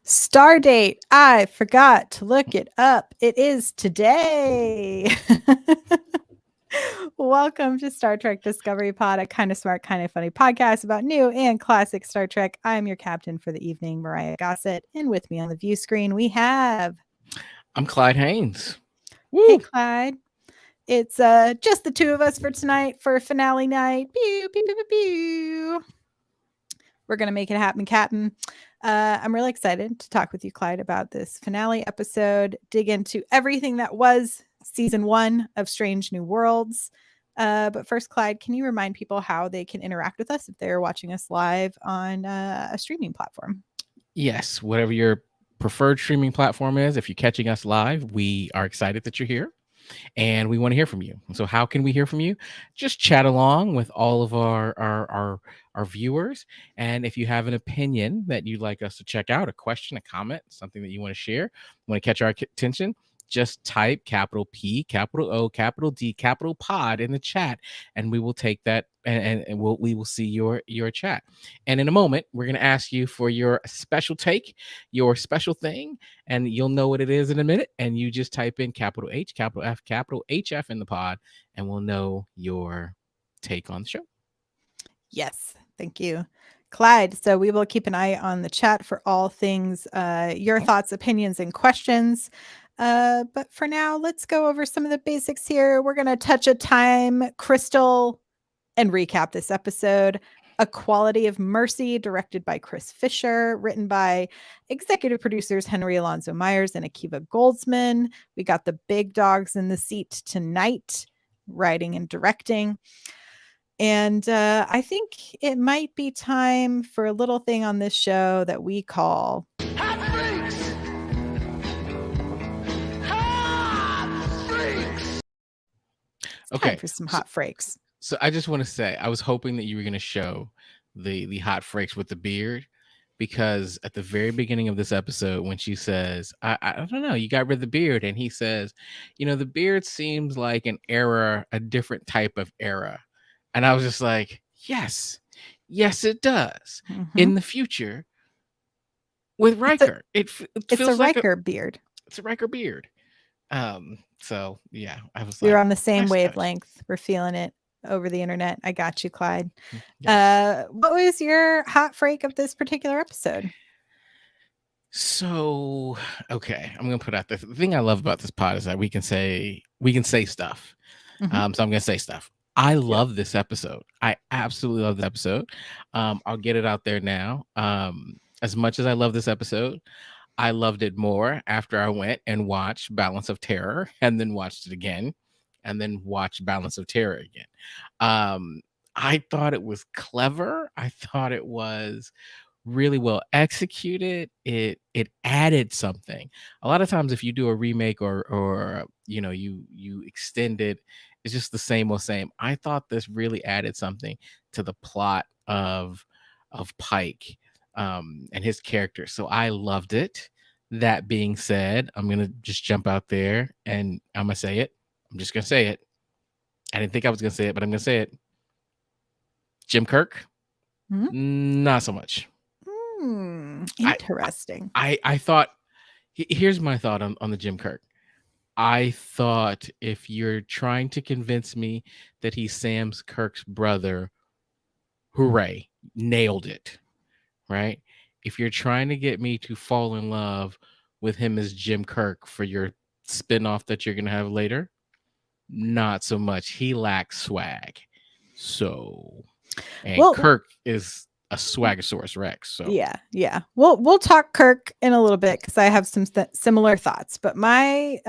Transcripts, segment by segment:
Star date. I forgot to look it up. It is today. Welcome to Star Trek Discovery Pod, a kind of smart, kind of funny podcast about new and classic Star Trek. I'm your captain for the evening, Mariah Gossett, and with me on the view screen we have. I'm Clyde Haynes. Hey, Woo! Clyde. It's just the two of us for tonight for finale night. Pew, pew, pew, pew, pew. We're gonna make it happen, Captain. I'm really excited to talk with you, Clyde, about this finale episode, dig into everything that was season 1 of Strange New Worlds. But first, Clyde, can you remind people how they can interact with us if they're watching us live on a streaming platform? Yes, whatever your preferred streaming platform is, if you're catching us live, we are excited that you're here and we want to hear from you. So how can we hear from you? Just chat along with all of our viewers. And if you have an opinion that you'd like us to check out, a question, a comment, something that you want to share, want to catch our attention, just type capital P, capital O, capital D, capital pod in the chat, and we will take that and we will see your chat. And in a moment, we're going to ask you for your special take, your special thing, and you'll know what it is in a minute. And you just type in capital H, capital F, capital HF in the pod, and we'll know your take on the show. Yes, thank you, Clyde. So we will keep an eye on the chat for all things, your thoughts, opinions, and questions. But for now, let's go over some of the basics here. We're going to touch a time crystal and recap this episode. A Quality of Mercy, directed by Chris Fisher, written by executive producers Henry Alonso Myers and Akiva Goldsman. We got the big dogs in the seat tonight, writing and directing. And I think it might be time for a little thing on this show that we call Hot Freaks! Hot Freaks! Time Okay, for some hot freaks. so I just want to say, I was hoping that you were going to show the hot freaks with the beard, because at the very beginning of this episode, when she says, I don't know, you got rid of the beard, and he says, the beard seems like an era, a different type of era. And I was just like, yes, it does. Mhm. In the future with Riker, it It's feels a like Riker beard. it's a Riker beard. So yeah, I was We're like, on the same nice touch. wavelength. We're feeling it over the internet. I got you, Clyde. Yes. What was your hot freak of this particular episode? So okay, I'm gonna put out the thing I love about this pod is that we can say stuff. Mhm. So I'm gonna say stuff. I love this episode. I absolutely love the episode. I'll get it out there now. As much as I love this episode, I loved it more after I went and watched Balance of Terror, and then watched it again, and then watched Balance of Terror again. I thought it was clever. I thought it was really well executed. It added something. A lot of times if you do a remake or you extend it, it's just the same old same. I thought this really added something to the plot of Pike and his character. So I loved it. That being said, I'm gonna just jump out there and I'm gonna say it. I'm just gonna say it. I didn't think I was gonna say it, but I'm gonna say it. Jim Kirk, not so much. Interesting. I thought, here's my thought on the Jim Kirk. I thought if you're trying to convince me that he's Sam Kirk's brother, hooray, nailed it, right? If you're trying to get me to fall in love with him as Jim Kirk for your spinoff that you're gonna have later, not so much. He lacks swag. So, and Kirk is a swagasaurus Rex. So yeah. We'll talk Kirk in a little bit because I have some similar thoughts. But my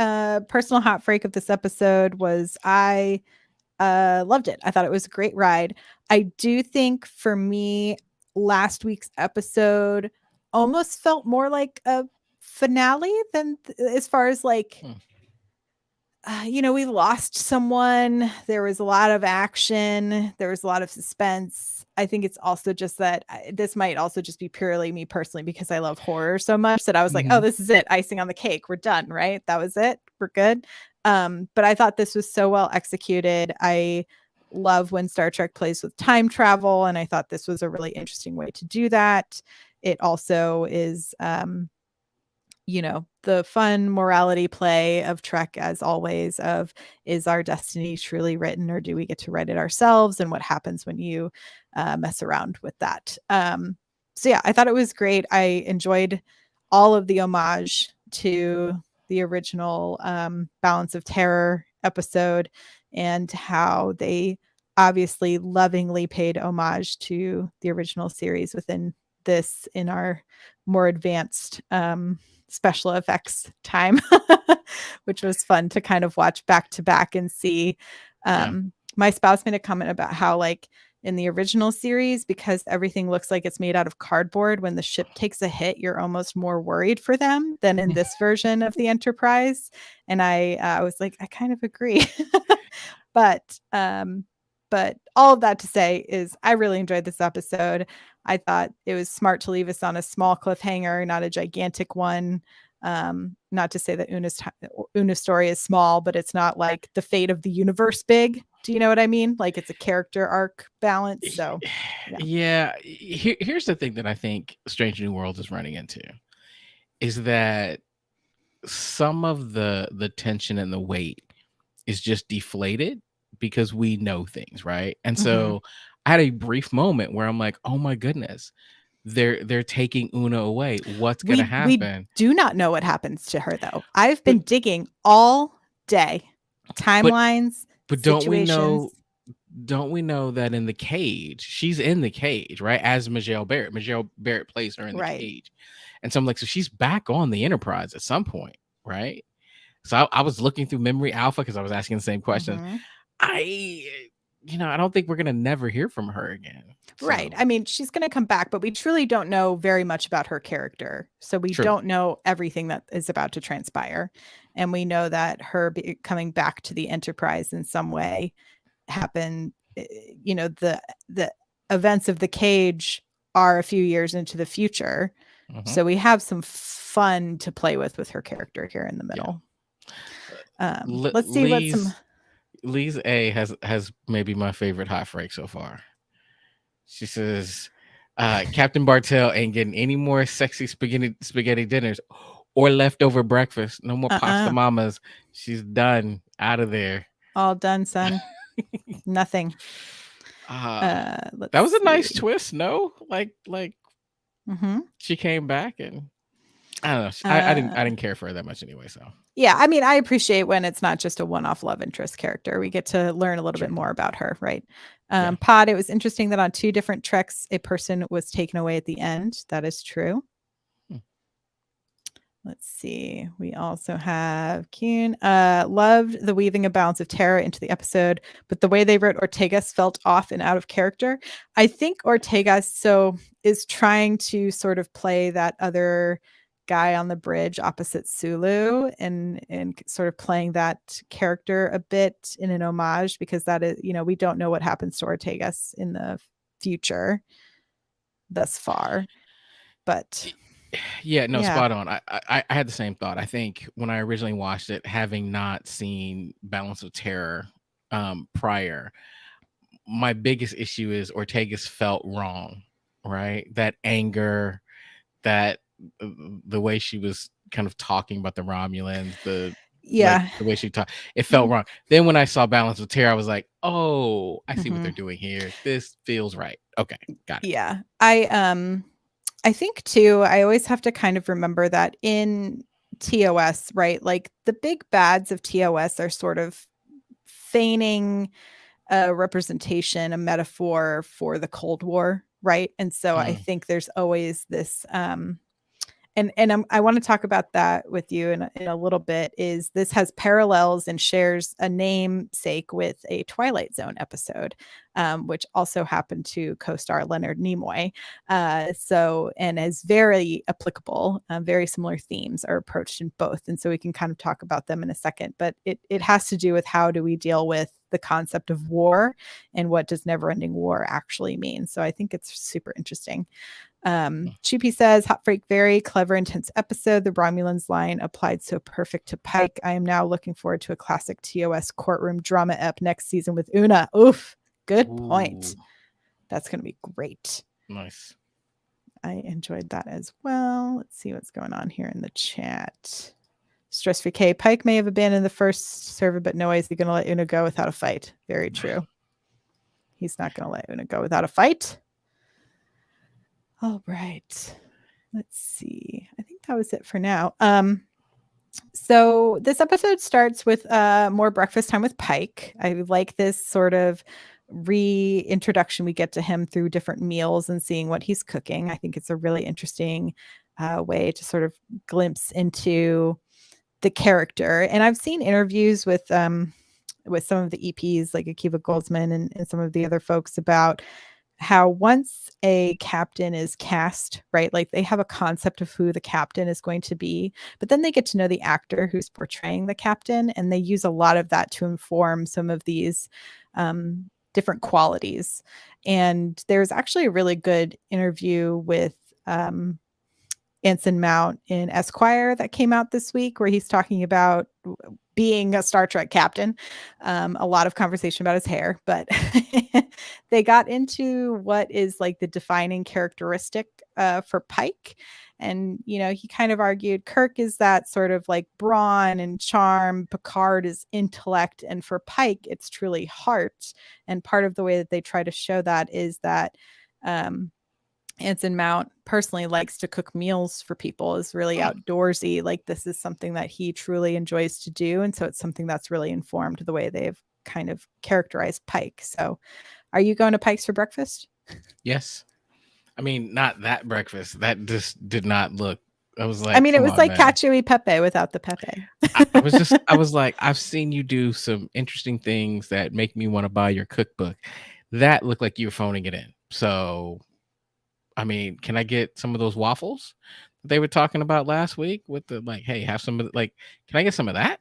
personal hot freak of this episode was I loved it. I thought it was a great ride. I do think for me, last week's episode almost felt more like a finale than as far as like. We lost someone. There was a lot of action. There was a lot of suspense. I think it's also just that this might also just be purely me personally because I love horror so much that I was like, oh, this is it. Icing on the cake. We're done, right? That was it. We're good. But I thought this was so well executed. I love when Star Trek plays with time travel, and I thought this was a really interesting way to do that. It also is the fun morality play of Trek, as always, of is our destiny truly written, or do we get to write it ourselves, and what happens when you mess around with that. So yeah, I thought it was great. I enjoyed all of the homage to the original Balance of Terror episode, and how they obviously lovingly paid homage to the original series within this in our more advanced special effects time, which was fun to kind of watch back to back and see. My spouse made a comment about how, like, in the original series, because everything looks like it's made out of cardboard, when the ship takes a hit, you're almost more worried for them than in this version of the Enterprise. And I was like, I kind of agree. But all of that to say is I really enjoyed this episode. I thought it was smart to leave us on a small cliffhanger, not a gigantic one. Not to say that Una's story is small, but it's not like the fate of the universe big. Do you know what I mean? Like, it's a character arc balance. So yeah. Here's the thing that I think Strange New Worlds is running into is that some of the tension and the weight is just deflated because we know things, right? And so I had a brief moment where I'm like, oh my goodness, they're taking Una away. What's gonna happen? We do not know what happens to her, though. I've been digging all day. Timelines, but don't we know that in the cage, she's in the cage, right? As Majel Barrett plays her in the cage. And so I'm like, so she's back on the Enterprise at some point, right? So I was looking through Memory Alpha because I was asking the same question. I don't think we're gonna never hear from her again. Right. I mean, she's going to come back, but we truly don't know very much about her character. So we don't know everything that is about to transpire. And we know that her coming back to the Enterprise in some way happened. The events of the cage are a few years into the future. So we have some fun to play with her character here in the middle. Let's see what some... Lee's A has maybe my favorite hot freak so far. She says, Captain Bartell ain't getting any more sexy spaghetti dinners or leftover breakfast. No more pasta mamas. She's done. Out of there. All done, son. Nothing. That was a nice twist, no? Like she came back, and I don't know. I didn't care for her that much anyway, so. Yeah, I mean, I appreciate when it's not just a one-off love interest character. We get to learn a little bit more about her, right? Pod, it was interesting that on 2 different treks, a person was taken away at the end. That is true. Let's see. We also have Kuhn. Loved the weaving of Balance of Terror into the episode, but the way they wrote Ortegas felt off and out of character. I think Ortegas is trying to sort of play that other guy on the bridge opposite Sulu, and sort of playing that character a bit in an homage, because that is, we don't know what happens to Ortegas in the future thus far, but spot on. I had the same thought. I think when I originally watched it, having not seen Balance of Terror prior, my biggest issue is Ortegas felt wrong, right? That anger, that the way she was kind of talking about the Romulans, the way she talked, it felt wrong. Then when I saw Balance of Terror, I was like, oh, I see what they're doing here. This feels right. Okay, got it. Yeah, I think too, I always have to kind of remember that in TOS, right? Like, the big bads of TOS are sort of feigning a representation, a metaphor for the Cold War, right? And so I think there's always this I want to talk about that with you in a little bit. Is this has parallels and shares a namesake with a Twilight Zone episode, which also happened to co-star Leonard Nimoy. And is very applicable. Very similar themes are approached in both, and so we can kind of talk about them in a second. But it has to do with how do we deal with the concept of war, and what does never-ending war actually mean. So I think it's super interesting. Chippy says, Hot Freak, very clever, intense episode. The Romulans line applied so perfect to Pike. I am now looking forward to a classic TOS courtroom drama ep next season with Una. Oof, good point. That's going to be great. Nice. I enjoyed that as well. Let's see what's going on here in the chat. Stress VK. Pike may have abandoned the first server, but no way is he going to let Una go without a fight. Very true. He's not going to let Una go without a fight. All right. Let's see. I think that was it for now. So this episode starts with more breakfast time with Pike. I like this sort of reintroduction we get to him through different meals and seeing what he's cooking. I think it's a really interesting way to sort of glimpse into the character. And I've seen interviews with some of the EPs like Akiva Goldsman and some of the other folks about how once a captain is cast, right, like they have a concept of who the captain is going to be, but then they get to know the actor who's portraying the captain, and they use a lot of that to inform some of these different qualities. And there's actually a really good interview with Anson Mount in Esquire that came out this week, where he's talking about being a Star Trek captain. A lot of conversation about his hair, but they got into what is like the defining characteristic for Pike. And, you know, he kind of argued Kirk is that sort of like brawn and charm. Picard is intellect. And for Pike, it's truly heart. And part of the way that they try to show that is that Anson Mount personally likes to cook meals for people, is really outdoorsy. Like this is something that he truly enjoys to do. And so it's something that's really informed the way they've kind of characterized Pike. So are you going to Pike's for breakfast? Yes. I mean, not that breakfast. That just did not look. I was like, I mean, it come was on, like man. cacio e pepe without the pepe. I was like, I've seen you do some interesting things that make me want to buy your cookbook. That looked like you were phoning it in. So, I mean, can I get some of those waffles that they were talking about last week with the like, hey, have some of the, like, can I get some of that?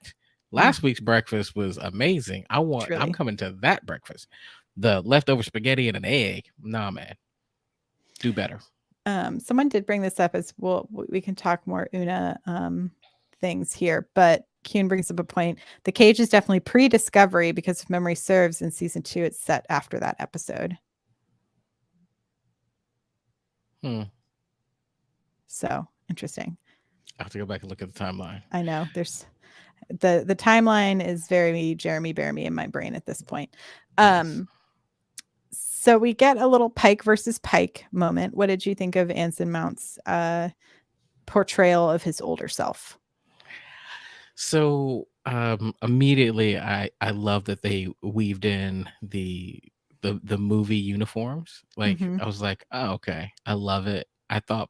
Last week's breakfast was amazing. Truly. I'm coming to that breakfast. The leftover spaghetti and an egg. Nah, man. Do better. Someone did bring this up as well. We can talk more Una things here, but Kuhn brings up a point. The cage is definitely pre-discovery because if memory serves, in season 2, it's set after that episode. So interesting. I have to go back and look at the timeline. I know there's the timeline is very Jeremy Bear me in my brain at this point. Yes. So we get a little Pike versus Pike moment. What did you think of Anson Mount's portrayal of his older self? So immediately I love that they weaved in the movie uniforms. Like I was like, oh, okay. I love it. I thought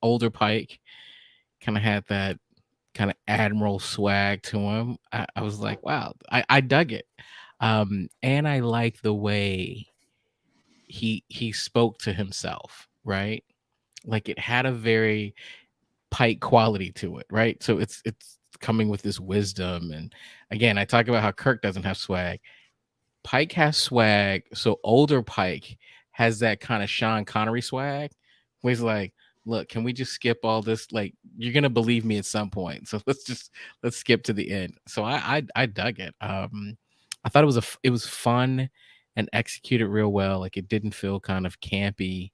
older Pike kind of had that kind of admiral swag to him. I was like, wow, I dug it. And I like the way he spoke to himself, right? Like it had a very Pike quality to it, right? So it's coming with this wisdom. And again, I talk about how Kirk doesn't have swag. Pike has swag. So older Pike has that kind of Sean Connery swag where he's like, look, can we just skip all this? Like, you're gonna believe me at some point. So let's skip to the end. So I dug it. I thought it was fun and executed real well. Like it didn't feel kind of campy.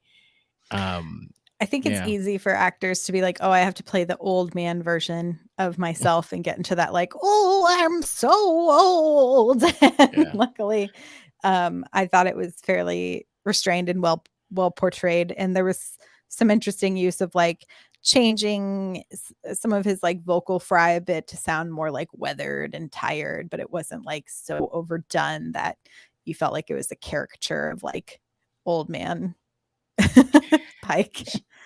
I think it's easy for actors to be like, oh, I have to play the old man version of myself and get into that like, oh, I'm so old. Luckily, I thought it was fairly restrained and well portrayed. And there was some interesting use of like changing some of his like vocal fry a bit to sound more like weathered and tired, but it wasn't like so overdone that you felt like it was a caricature of like old man Pike.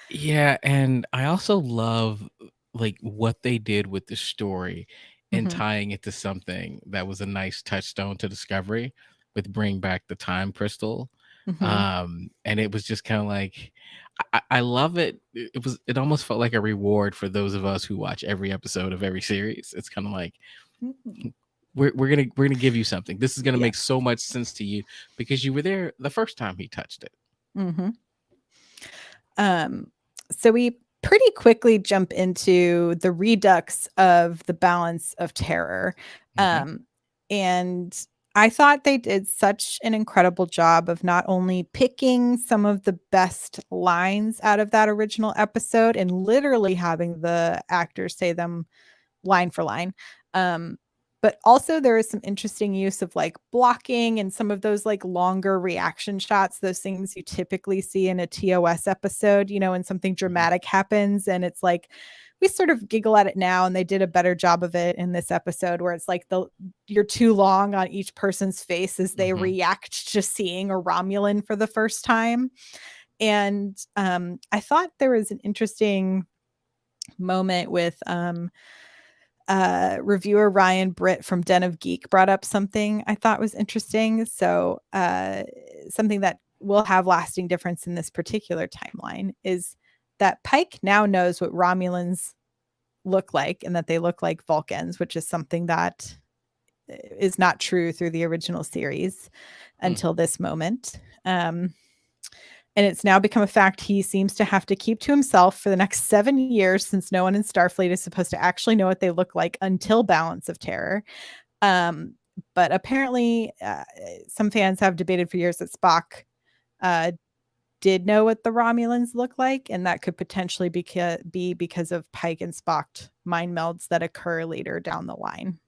Yeah, and I also love like what they did with the story and tying it to something that was a nice touchstone to Discovery with bring back the time crystal. And it was just kind of like I love it. It almost felt like a reward for those of us who watch every episode of every series. It's kind of like we're gonna give you something. This is gonna make so much sense to you because you were there the first time he touched it. So we pretty quickly jump into the redux of the balance of terror. And I thought they did such an incredible job of not only picking some of the best lines out of that original episode and literally having the actors say them line for line. Um, but also there is some interesting use of like blocking and some of those like longer reaction shots, those things you typically see in a TOS episode, you know, when something dramatic happens and it's like we sort of giggle at it now, and they did a better job of it in this episode where it's like you're too long on each person's face as they react to seeing a Romulan for the first time. And I thought there was an interesting moment with reviewer Ryan Britt from Den of Geek brought up something I thought was interesting. So something that will have lasting difference in this particular timeline is that Pike now knows what Romulans look like and that they look like Vulcans, which is something that is not true through the original series until this moment. And it's now become a fact he seems to have to keep to himself for the next 7 years, since no one in Starfleet is supposed to actually know what they look like until Balance of Terror. But apparently, some fans have debated for years that Spock did know what the Romulans look like, and that could potentially be because of Pike and Spock mind melds that occur later down the line.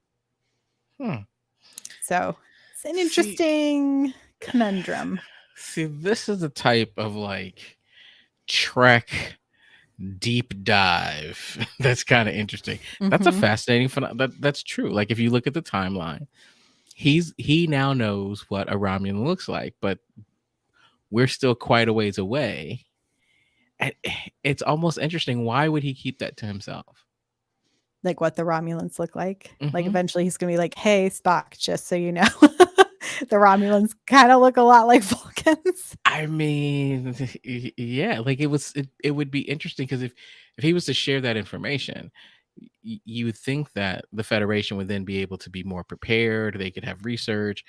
So it's an interesting conundrum. See, this is the type of like Trek deep dive that's kind of interesting. That's a fascinating phenomenon. That's true. Like if you look at the timeline, he now knows what a Romulan looks like, but we're still quite a ways away. And it's almost interesting. Why would he keep that to himself? Like what the Romulans look like. Like eventually he's gonna be like, hey Spock, just so you know. The Romulans kind of look a lot like Vulcans. I mean, yeah, like it would be interesting because if he was to share that information, you would think that the Federation would then be able to be more prepared. They could have research.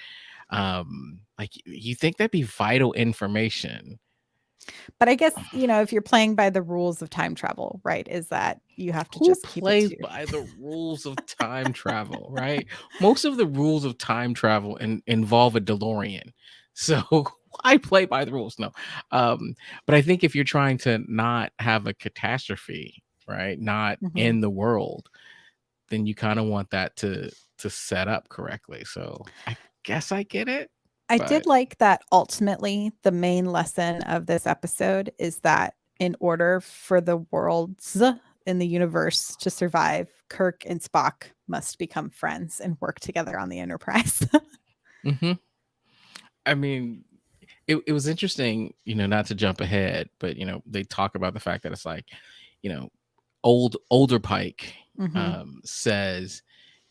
Like you think that'd be vital information. But I guess, you know, if you're playing by the rules of time travel, right, is that you have to Who just keep plays it by the rules of time travel, right? Most of the rules of time travel involve a DeLorean. So I play by the rules. No. But I think if you're trying to not have a catastrophe, right, not in the world, then you kind of want that to set up correctly. So I guess I get it. I did like that ultimately the main lesson of this episode is that in order for the worlds in the universe to survive, Kirk and Spock must become friends and work together on the Enterprise. I mean, it was interesting, you know, not to jump ahead, but you know, they talk about the fact that it's like, you know, older Pike says,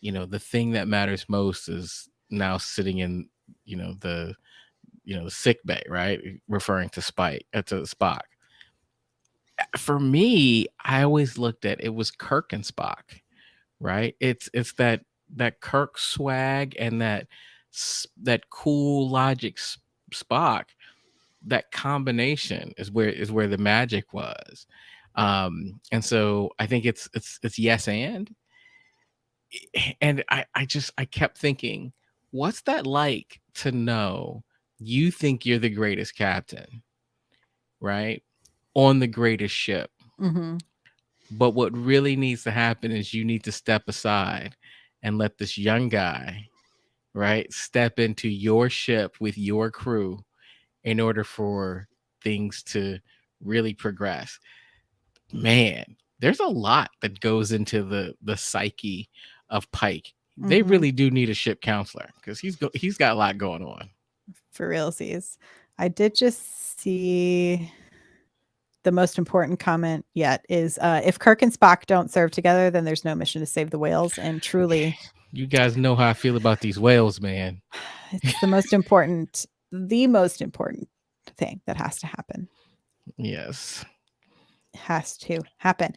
you know, the thing that matters most is now sitting in, you know, the sick bay, right? Referring to Spock. For me, I always looked at it was Kirk and Spock, right? It's that Kirk swag and that cool logic Spock. That combination is where the magic was. And so I think it's yes and I kept thinking, what's that like to know you think you're the greatest captain, right? On the greatest ship. But what really needs to happen is you need to step aside and let this young guy, right, step into your ship with your crew in order for things to really progress. Man, there's a lot that goes into the psyche of Pike. They really do need a ship counselor because he's got a lot going on. For realsies. I did just see the most important comment yet is if Kirk and Spock don't serve together, then there's no mission to save the whales. And truly, you guys know how I feel about these whales, man. It's the most important thing that has to happen. Yes. It has to happen.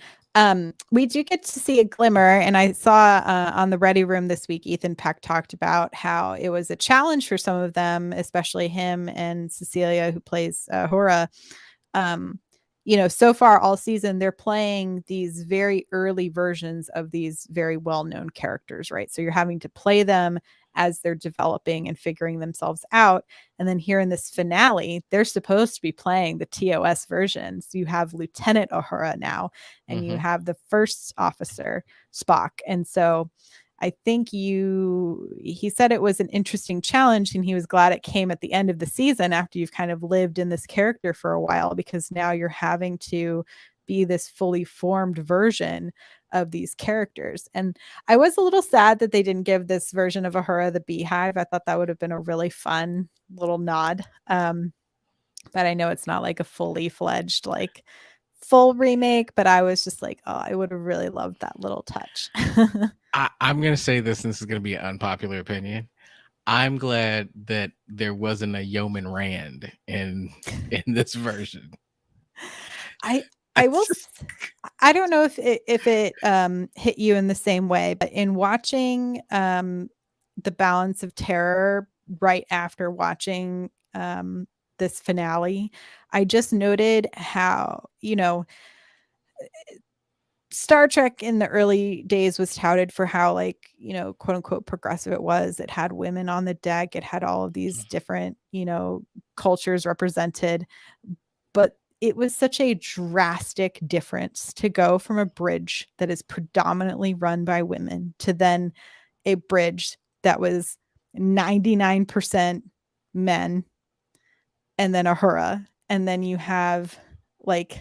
We do get to see a glimmer, and I saw on the Ready Room this week, Ethan Peck talked about how it was a challenge for some of them, especially him and Cecilia, who plays Hora. so far all season, they're playing these very early versions of these very well-known characters, right? So you're having to play them as they're developing and figuring themselves out. And then here in this finale, they're supposed to be playing the TOS versions. You have Lieutenant Uhura now, and you have the first officer, Spock. And so I think he said it was an interesting challenge, and he was glad it came at the end of the season after you've kind of lived in this character for a while, because now you're having to be this fully formed version of these characters. And I was a little sad that they didn't give this version of Ahura the Beehive. I thought that would have been a really fun little nod. But I know it's not like a fully fledged, like full remake, but I was just like, oh, I would have really loved that little touch. I'm going to say this, and this is going to be an unpopular opinion. I'm glad that there wasn't a Yeoman Rand in this version. I will. I don't know if it hit you in the same way, but in watching the Balance of Terror right after watching this finale, I just noted how Star Trek in the early days was touted for how, like, quote unquote progressive it was. It had women on the deck. It had all of these different cultures represented, but it was such a drastic difference to go from a bridge that is predominantly run by women to then a bridge that was 99% men, and then Ahura. And then you have like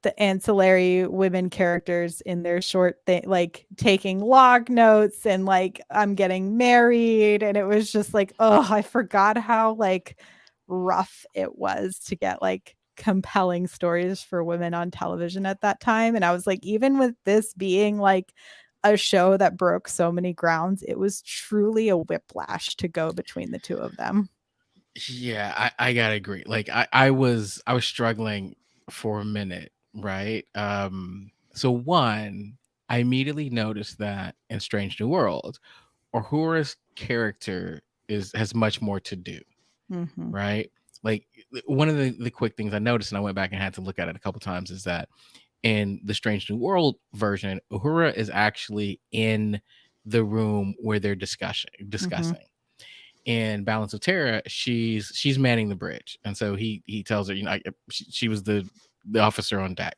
the ancillary women characters in their short thing, like taking log notes and like, I'm getting married. And it was just like, oh, I forgot how like rough it was to get like compelling stories for women on television at that time. And I was like, even with this being like a show that broke so many grounds, it was truly a whiplash to go between the two of them. Yeah, I gotta agree. Like I was struggling for a minute, right? So one, I immediately noticed that in Strange New World, Uhura's character has much more to do, right? Like one of the quick things I noticed, and I went back and had to look at it a couple times, is that in the Strange New World version, Uhura is actually in the room where they're discussing. In Balance of Terror, she's manning the bridge, and so he tells her, she was the officer on deck,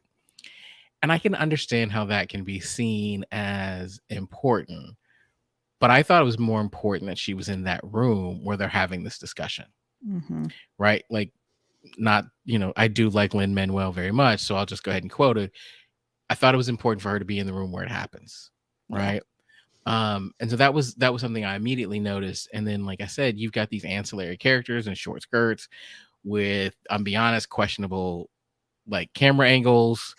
and I can understand how that can be seen as important, but I thought it was more important that she was in that room where they're having this discussion, right? Like, not I do like Lin-Manuel very much, so I'll just go ahead and quote it. I thought it was important for her to be in the room where it happens, right? And so that was something I immediately noticed. And then, like I said, you've got these ancillary characters in short skirts with, I'm be honest, questionable like camera angles.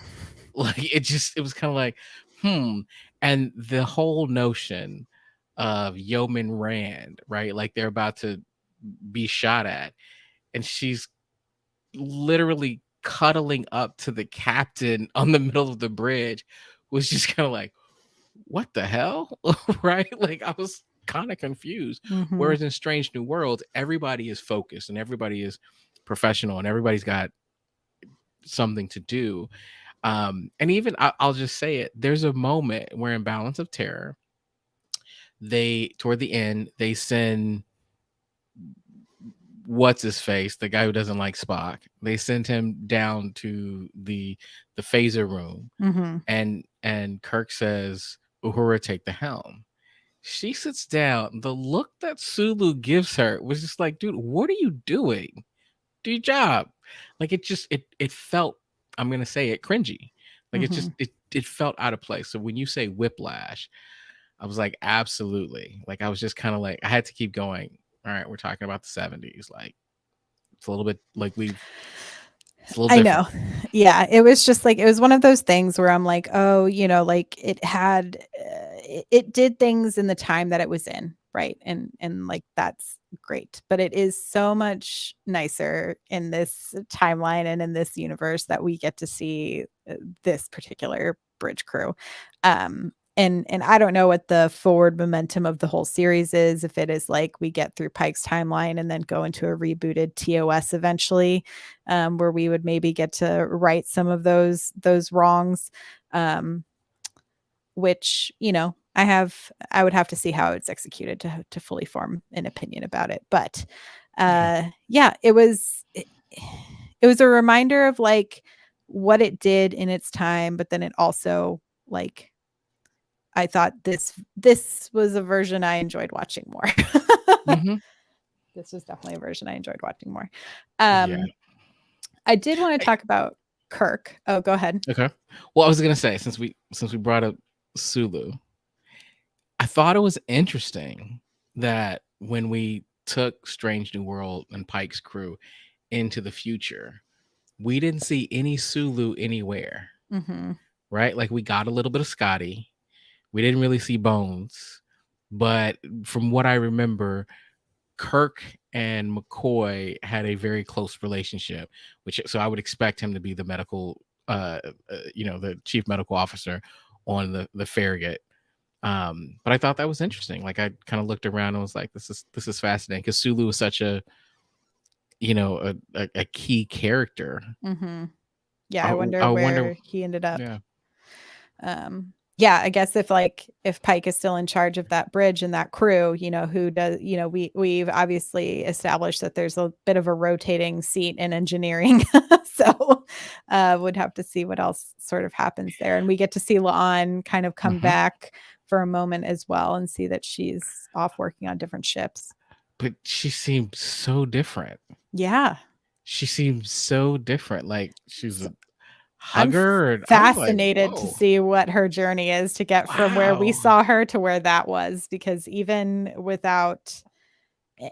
Like it was kind of like, and the whole notion of Yeoman Rand, right? Like they're about to be shot at, and she's literally cuddling up to the captain on the middle of the bridge, was just kind of like, what the hell? Right? Like I was kind of confused. Whereas in Strange New World, everybody is focused and everybody is professional and everybody's got something to do. And even I'll just say it, there's a moment where in Balance of Terror, toward the end, they send what's his face, the guy who doesn't like Spock, they send him down to the phaser room, and Kirk says, Uhura, take the helm. She sits down. The look that Sulu gives her was just like, dude, what are you doing? Do your job. Like it felt, I'm gonna say it, cringy. Like it felt out of place. So when you say whiplash, I was like, absolutely. Like I was just kind of like, I had to keep going. All right, we're talking about the 70s. Like it's a little bit like it's a little different. I know. Yeah. It was just like, it was one of those things where I'm like, oh, like it had, it did things in the time that it was in. Right. And like, that's great, but it is so much nicer in this timeline and in this universe that we get to see this particular bridge crew. and I don't know what the forward momentum of the whole series is, if it is like we get through Pike's timeline and then go into a rebooted TOS eventually, where we would maybe get to right some of those wrongs, which, you know, I would have to see how it's executed to fully form an opinion about it. But yeah, it was a reminder of like what it did in its time, but then it also like I thought this was a version I enjoyed watching more. Mhm. This was definitely a version I enjoyed watching more. Yeah. I did want to talk about Kirk. Oh, go ahead. Okay. Well, I was gonna say, since we brought up Sulu, I thought it was interesting that when we took Strange New World and Pike's crew into the future, we didn't see any Sulu anywhere, Mm-hmm. right? Like we got a little bit of Scotty. We didn't really see Bones, but from what I remember, Kirk and McCoy had a very close relationship, which so I would expect him to be the medical, the chief medical officer on the Farragut. But I thought that was interesting. Like I kind of looked around and was like, this is fascinating because Sulu was such a a key character. Mm-hmm. Yeah, I wonder I wonder, where he ended up. yeah. Yeah, I guess if Pike is still in charge of that bridge and that crew, you know, who does, you know, we've obviously established that there's a bit of a rotating seat in engineering. So would have to see what else sort of happens there. And we get to see La'an kind of come back for a moment as well and see that she's off working on different ships. But she seemed so different. Yeah. She seemed so different. Like she's a I'm hugger. fascinated Like, to see what her journey is to get from where we saw her to where that was, because even without,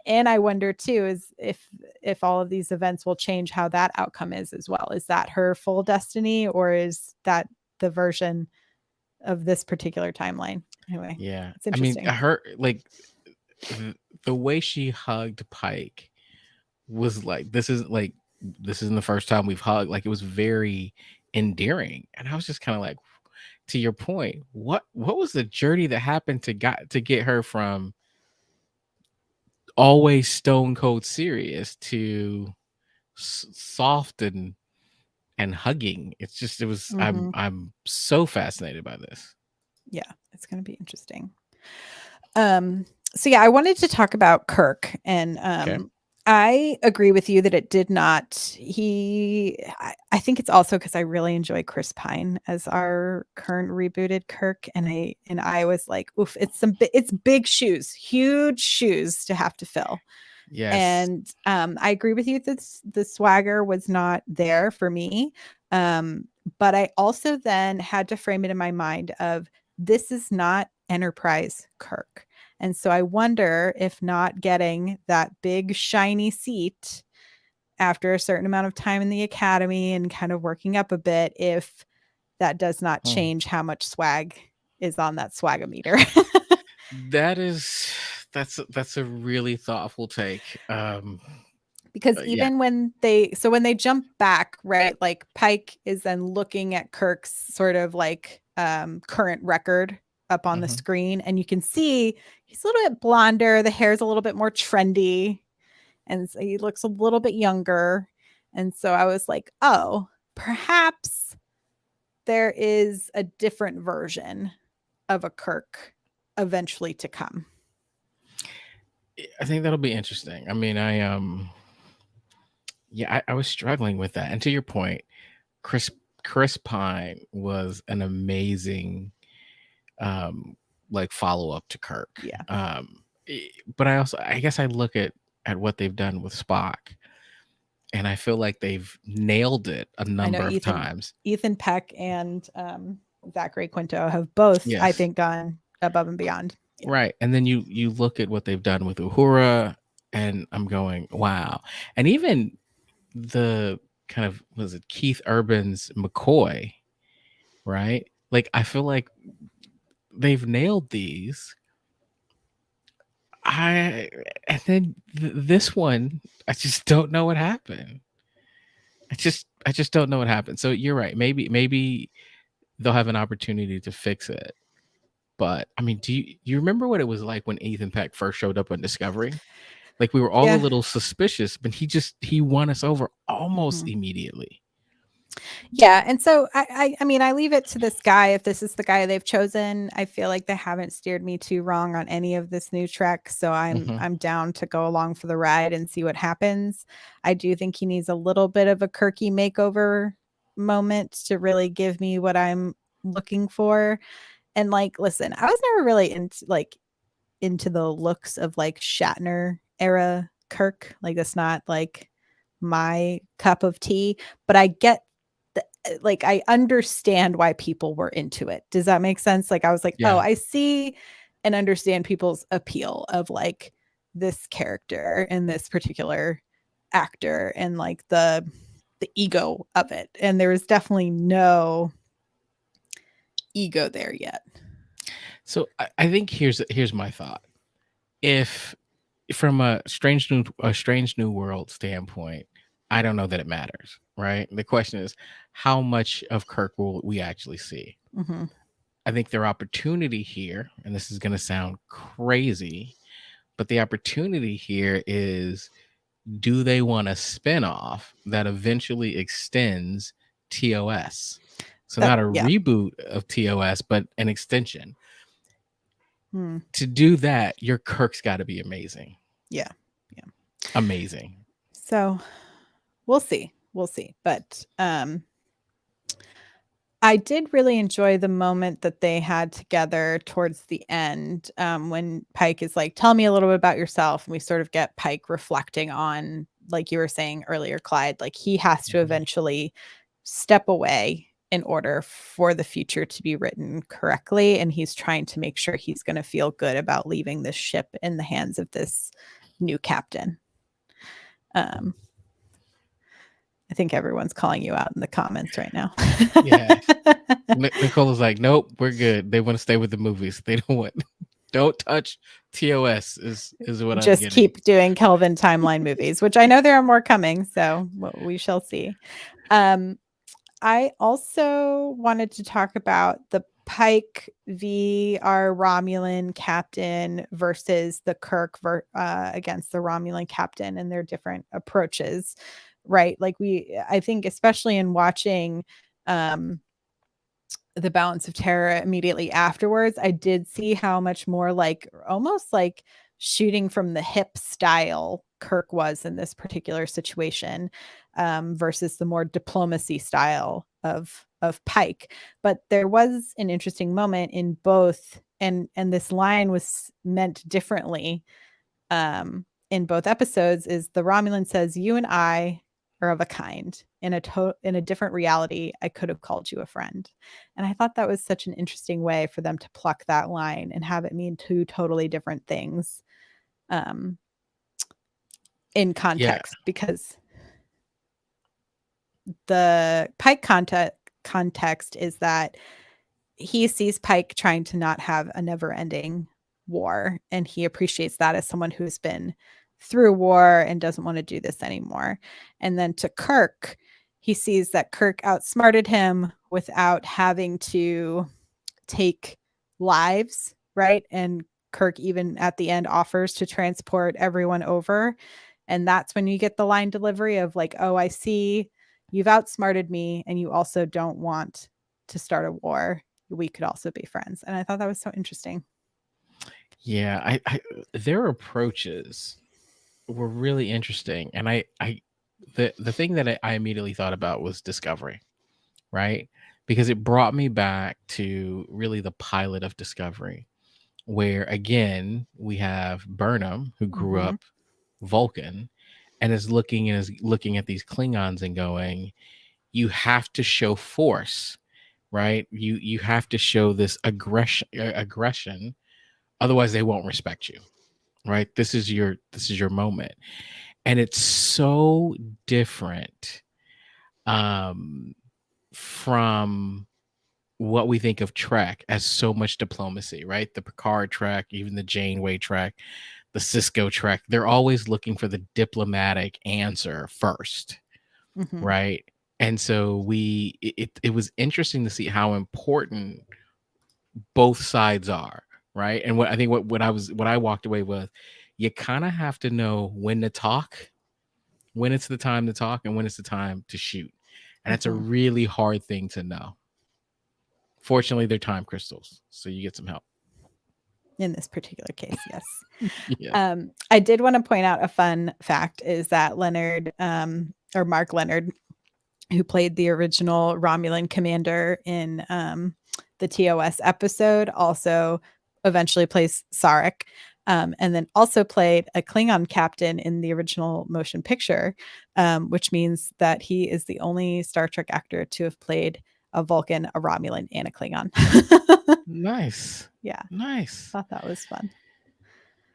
and I wonder too, is if all of these events will change how that outcome is as well. Is that her full destiny, or is that the version of this particular timeline? Anyway, yeah. it's interesting. I mean, her like the way she hugged Pike was like, this isn't the first time we've hugged. Like it was very endearing, and I was just kind of like, to your point, what was the journey that happened to get her from always stone cold serious to soft and hugging? It's just it was I'm so fascinated by this. Yeah, it's going to be interesting. So yeah, I wanted to talk about Kirk, and Okay. I agree with you that it did not. I think it's also because I really enjoy Chris Pine as our current rebooted Kirk, and I was like, oof, it's big shoes, huge shoes to have to fill. Yes. And I agree with you that the swagger was not there for me. But I also then had to frame it in my mind of, this is not Enterprise Kirk. And so I wonder if not getting that big shiny seat after a certain amount of time in the academy and kind of working up a bit, if that does not change how much swag is on that swagometer. That's a really thoughtful take. Because even when they jump back, right, like Pike is then looking at Kirk's sort of like current record up on the screen, and you can see he's a little bit blonder, the hair's a little bit more trendy, and so he looks a little bit younger. And so I was like, oh, perhaps there is a different version of a Kirk eventually to come. I think that'll be interesting. I mean, I was struggling with that. And to your point, Chris Pine was an amazing like follow-up to Kirk. Yeah. But I guess I look at what they've done with Spock, and I feel like they've nailed it a number of times. Ethan Peck and Zachary Quinto have both, I think, gone above and beyond. Yeah. Right. And then you look at what they've done with Uhura, and I'm going, wow. And even the kind of, was it Keith Urban's McCoy, right? Like I feel like they've nailed these. And then this one, I just don't know what happened. I just don't know what happened. So you're right. Maybe they'll have an opportunity to fix it. But I mean, do you remember what it was like when Ethan Peck first showed up on Discovery? Like we were all a Yeah. little suspicious, but he won us over almost Mhm. immediately. Yeah, and so I mean, I leave it to this guy if this is the guy they've chosen. I feel like they haven't steered me too wrong on any of this new Trek, so Mhm. I'm down to go along for the ride and see what happens. I do think he needs a little bit of a Kirky makeover moment to really give me what I'm looking for. And like, listen, I was never really into the looks of like Shatner era Kirk. Like that's not like my cup of tea, but I get like I understand why people were into it. Does that make sense? Like I was like, "Oh, Yeah. I see and understand people's appeal of like this character and this particular actor and like the ego of it." And there was definitely no ego there yet. So I think here's my thought. If from a strange new world standpoint, I don't know that it matters, right? The question is, how much of Kirk will we actually see? Mhm. I think their opportunity here, and this is going to sound crazy, but the opportunity here is, do they want a spin-off that eventually extends TOS? So That not a yeah. reboot of TOS, but an extension. Hmm. To do that, your Kirk's got to be amazing. Yeah. Amazing. So we'll see. We'll see. But I did really enjoy the moment that they had together towards the end, when Pike is like, "Tell me a little bit about yourself." And we sort of get Pike reflecting on, like you were saying earlier, Clyde, like he has to Mhm. eventually step away in order for the future to be written correctly. And he's trying to make sure he's going to feel good about leaving this ship in the hands of this new captain. Um, I think everyone's calling you out in the comments right now. Yeah. Nicole is like, nope, we're good. They want to stay with the movies. They don't touch TOS is what I'm Just getting. keep doing Kelvin timeline movies, which I know there are more coming, so we shall see. I also wanted to talk about the Pike v. our Romulan captain versus the Kirk against the Romulan captain and their different approaches, right? Like I think especially in watching the Balance of Terror immediately afterwards, I did see how much more like almost like shooting from the hip style Kirk was in this particular situation, versus the more diplomacy style of Pike. But there was an interesting moment in both, and this line was meant differently in both episodes. Is the Romulan says, "You and I are of a kind. In a different reality, I could have called you a friend." And I thought that was such an interesting way for them to pluck that line and have it mean two totally different things, um, in Yeah. context, because the Pike context is that he sees Pike trying to not have a never-ending war, and he appreciates that as someone who's been through war and doesn't want to do this anymore. And then to Kirk, he sees that Kirk outsmarted him without having to take lives, right? And Kirk even at the end offers to transport everyone over. And that's when you get the line delivery of like, "Oh, I see you've outsmarted me and you also don't want to start a war. We could also be friends." And I thought that was so interesting. Yeah. Their approaches were really interesting. And the thing that I immediately thought about was Discovery, right? Because it brought me back to really the pilot of Discovery, where again we have Burnham, who grew Mhm. up Vulcan, and is looking at these Klingons and going, you have to show force, right? You have to show this aggression, otherwise they won't respect you, right? This is your moment. And it's so different um from what we think of Trek as so much diplomacy, right? The Picard track, even the Janeway track, the Cisco track, they're always looking for the diplomatic answer first, Mhm. right? And so it was interesting to see how important both sides are, right? And what I think what I walked away with, you kind of have to know when to talk, when it's the time to talk, and when it's the time to shoot. And that's a Mhm. really hard thing to know. Fortunately, they're time crystals, so you get some help. In this particular case, yes. Yeah. I did want to point out a fun fact is that Leonard, or Mark Leonard, who played the original Romulan commander in the TOS episode, also eventually plays Sarek, and then also played a Klingon captain in the original motion picture, which means that he is the only Star Trek actor to have played a Vulcan, a Romulan, and a Klingon. Nice. Yeah, Nice. thought that was fun.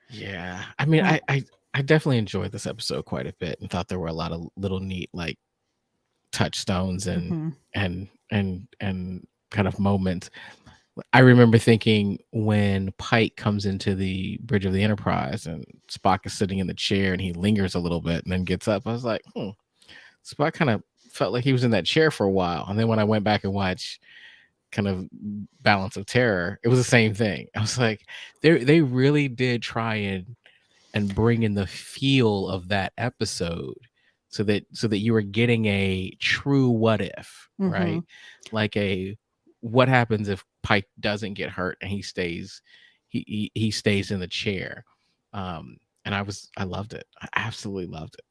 Yeah. I mean, Uh, I definitely enjoyed this episode quite a bit and thought there were a lot of little neat like touchstones and mhm. and kind of moments. I remember thinking when Pike comes into the bridge of the Enterprise and Spock is sitting in the chair and he lingers a little bit and then gets up. I was like, Spock kind of felt like he was in that chair for a while. And then when I went back and watched kind of Balance of Terror, it was the same thing. I was like, they really did try and bring in the feel of that episode so that you were getting a true what if, right? Mhm. Like a what happens if Pike doesn't get hurt and he stays he stays in the chair. And I loved it. I absolutely loved it.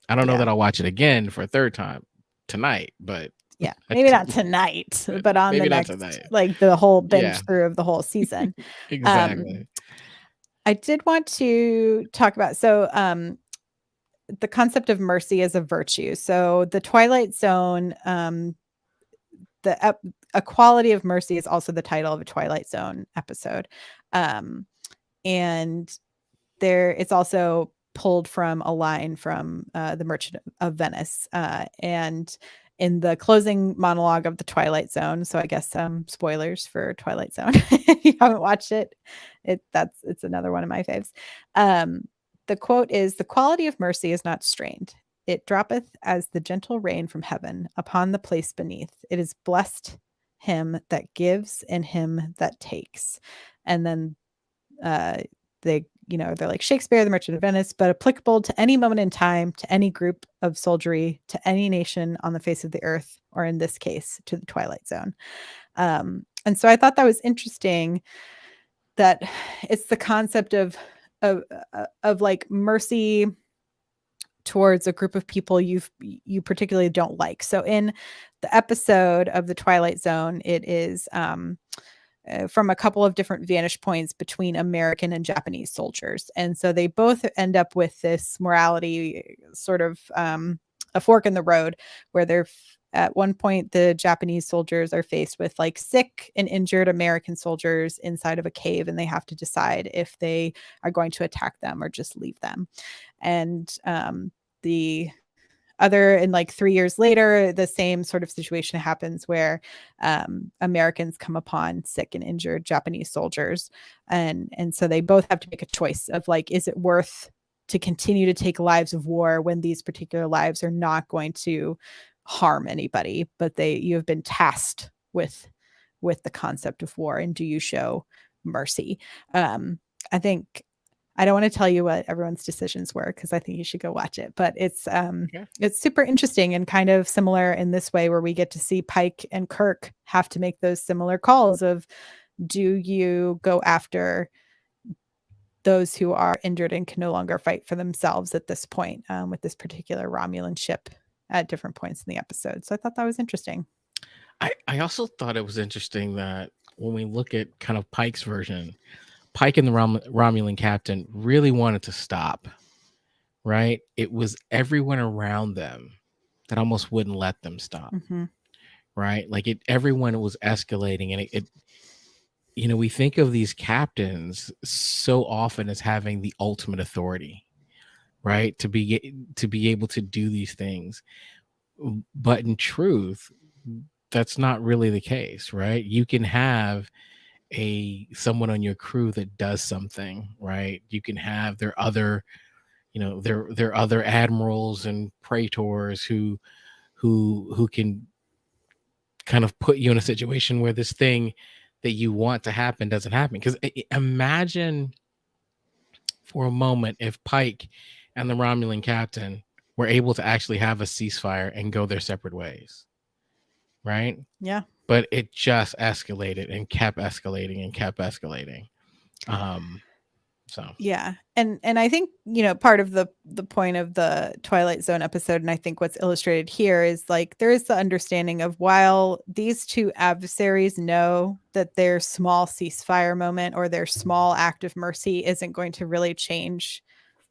I don't know Yeah. that I'll watch it again for a third time tonight, but Yeah, I maybe not did- tonight, but on the maybe not next, tonight. like the whole binge Yeah, through of the whole season. exactly. I did want to talk about the concept of mercy as a virtue. So the Twilight Zone, a quality of mercy is also the title of a Twilight Zone episode, and it's also pulled from a line from the Merchant of Venice, and in the closing monologue of the Twilight Zone. So I guess spoilers for Twilight Zone. If you haven't watched it, it's another one of my faves. The quote is, "The quality of mercy is not strained. It droppeth as the gentle rain from heaven upon the place beneath. It is blessed him that gives and him that takes." And then they're like Shakespeare, the Merchant of Venice, but applicable to any moment in time, to any group of soldiery, to any nation on the face of the earth, or in this case, to the Twilight Zone. And so I thought that was interesting that it's the concept of like mercy towards a group of people you particularly don't like. So in the episode of the Twilight Zone, it is from a couple of different vantage points between American and Japanese soldiers. And so they both end up with this morality sort of a fork in the road where at one point, the Japanese soldiers are faced with like sick and injured American soldiers inside of a cave, and they have to decide if they are going to attack them or just leave them. And the other, and like 3 years later, the same sort of situation happens where Americans come upon sick and injured Japanese soldiers, and so they both have to make a choice of like, is it worth to continue to take lives of war when these particular lives are not going to harm anybody, but you have been tasked with the concept of war, and do you show mercy? I think I don't want to tell you what everyone's decisions were because I think you should go watch it. But Okay. it's super interesting and kind of similar in this way where we get to see Pike and Kirk have to make those similar calls of, do you go after those who are injured and can no longer fight for themselves at this point, with this particular Romulan ship at different points in the episode. So I thought that was interesting. I also thought it was interesting that when we look at kind of Pike's version, Pike and the Romulan captain really wanted to stop, right? It was everyone around them that almost wouldn't let them stop, Mhm. right? Like everyone was escalating, and we think of these captains so often as having the ultimate authority, right? To be able to do these things, but in truth, that's not really the case, right? You can have someone on your crew that does something, right? You can have their other admirals and praetors who can kind of put you in a situation where this thing that you want to happen doesn't happen. Because imagine for a moment if Pike and the Romulan captain were able to actually have a ceasefire and go their separate ways, right? Yeah. But it just escalated and kept escalating and kept escalating. So Yeah. And I think, part of the point of the Twilight Zone episode, and I think what's illustrated here is like there is the understanding of while these two adversaries know that their small ceasefire moment or their small act of mercy isn't going to really change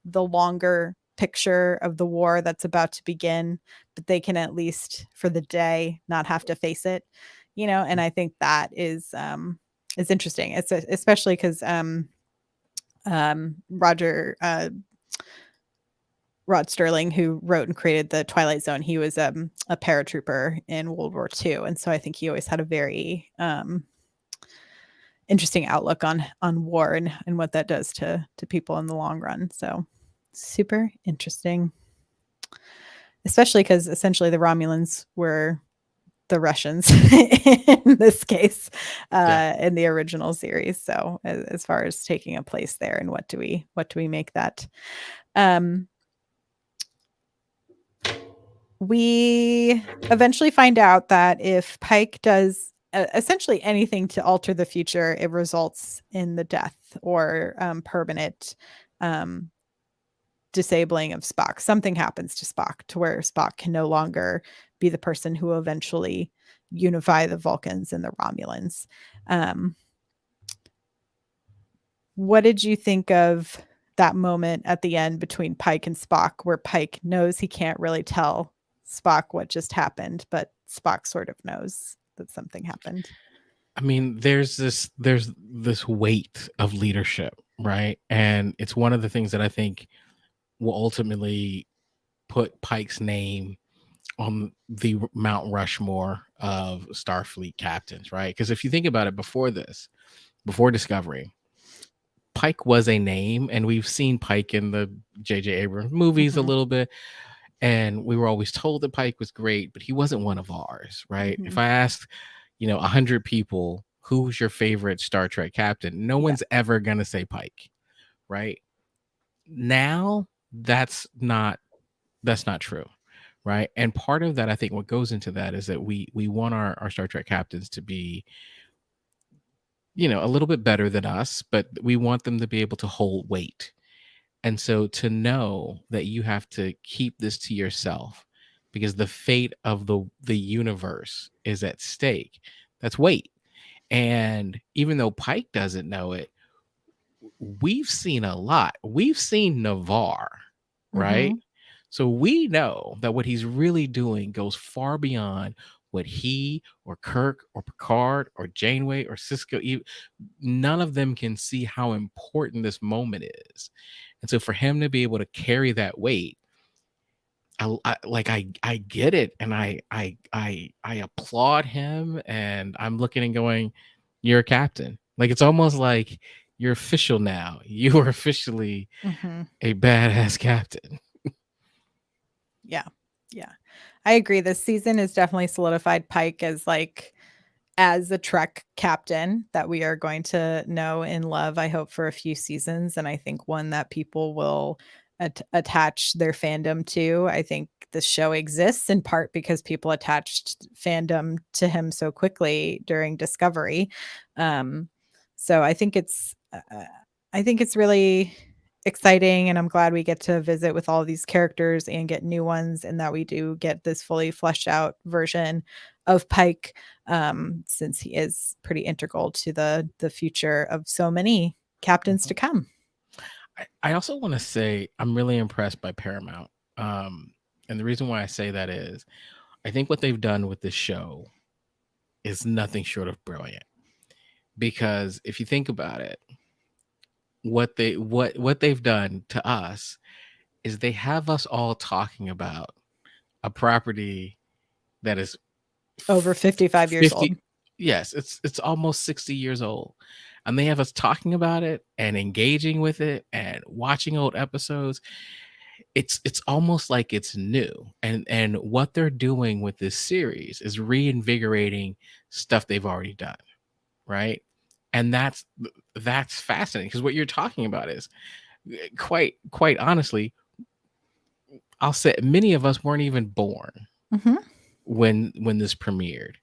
the longer picture of the war that's about to begin, but they can at least for the day not have to face it, and I think that is interesting. It's especially because Roger Rod Sterling, who wrote and created the Twilight Zone, he was a paratrooper in World War II, and so I think he always had a very interesting outlook on war and what that does to people in the long run. So super interesting, especially because essentially the Romulans were the Russians in this case, in the original series. So as far as taking a place there, and what do we make that? We eventually find out that if Pike does essentially anything to alter the future, it results in the death or permanent disabling of Spock. Something happens to Spock to where Spock can no longer be the person who eventually unify the Vulcans and the Romulans. What did you think of that moment at the end between Pike and Spock, where Pike knows he can't really tell Spock what just happened, but Spock sort of knows that something happened? I mean, there's this weight of leadership, right? And it's one of the things that I think will ultimately put Pike's name on the Mount Rushmore of Starfleet captains, right? Because if you think about it, before Discovery, Pike was a name, and we've seen Pike in the J.J. Abrams movies a little bit, and we were always told that Pike was great, but he wasn't one of ours, right? If I asked, 100 people, who's your favorite Star Trek captain, no one's ever gonna say Pike, right? Now that's not true, right? And part of that, I think, what goes into that is that we want our Star Trek captains to be, a little bit better than us, but we want them to be able to hold weight. And so to know that you have to keep this to yourself because the fate of the universe is at stake, that's weight. And even though Pike doesn't know it, we've seen a lot. We've seen Navarre, right? So we know that what he's really doing goes far beyond what he or Kirk or Picard or Janeway or Cisco, none of them can see how important this moment is. And so for him to be able to carry that weight, I get it, and I applaud him, and I'm looking and going, you're a captain. Like, it's almost like you're official now. You are officially a badass captain. Yeah. I agree. This season has definitely solidified Pike as a Trek captain that we are going to know and love, I hope, for a few seasons. And I think one that people will attach their fandom to. I think the show exists in part because people attached fandom to him so quickly during Discovery. So I think it's really exciting, and I'm glad we get to visit with all these characters and get new ones, and that we do get this fully fleshed out version of Pike, since he is pretty integral to the future of so many captains to come. I also want to say I'm really impressed by Paramount. And the reason why I say that is I think what they've done with this show is nothing short of brilliant. Because if you think about it, what they've done to us is they have us all talking about a property that is Over 55 years old. Yes, it's almost 60 years old. And they have us talking about it and engaging with it and watching old episodes. It's almost like it's new. And what they're doing with this series is reinvigorating stuff they've already done. right? And that's fascinating, because what you're talking about is quite honestly, I'll say many of us weren't even born Mhm. when this premiered,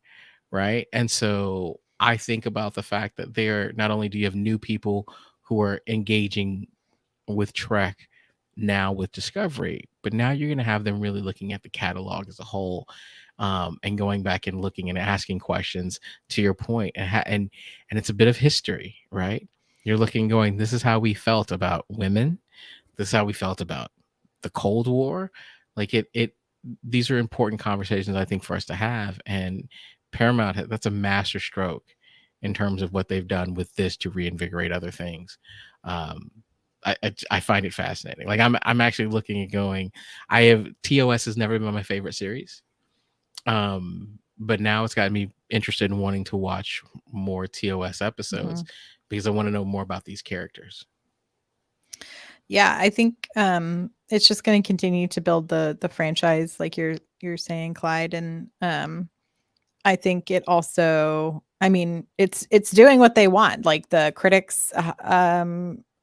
right? And so I think about the fact that there, not only do you have new people who are engaging with Trek now with Discovery, but now you're going to have them really looking at the catalog as a whole, and going back and looking and asking questions, to your point, and it's a bit of history, right? You're looking, going, this is how we felt about women. This is how we felt about the Cold War. Like it. These are important conversations, I think, for us to have. And Paramount, that's a master stroke in terms of what they've done with this to reinvigorate other things. Um, I find it fascinating. Like I'm actually looking at going. I have TOS has never been my favorite series, but now it's got me interested in wanting to watch more TOS episodes, because I want to know more about these characters. Yeah, I think it's just going to continue to build the franchise, like you're saying, Clyde, and I think it also, I mean, it's doing what they want. Like the critics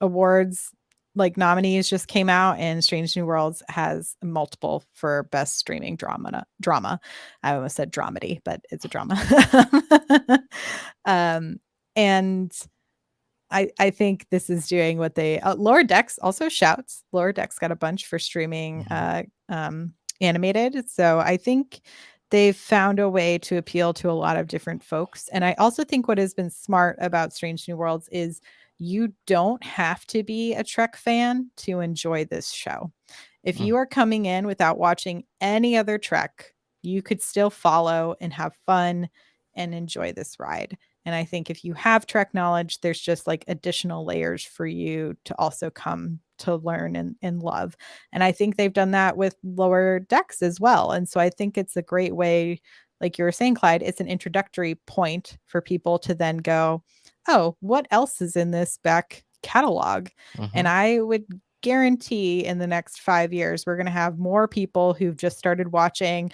awards, like nominees just came out, and Strange New Worlds has multiple for best streaming drama. I almost said dramedy, but it's a drama. um, and I think this is doing what they Lower Decks also shouts. Lower Decks got a bunch for streaming animated. So I think they've found a way to appeal to a lot of different folks. And I also think what has been smart about Strange New Worlds is you don't have to be a Trek fan to enjoy this show. If you are coming in without watching any other Trek, you could still follow and have fun and enjoy this ride. And I think if you have Trek knowledge, there's just like additional layers for you to also come to learn and love. And I think they've done that with Lower Decks as well. And so I think it's a great way, like you were saying, Clyde, it's an introductory point for people to then go, oh, what else is in this back catalog? And I would guarantee in the next 5 years, we're going to have more people who've just started watching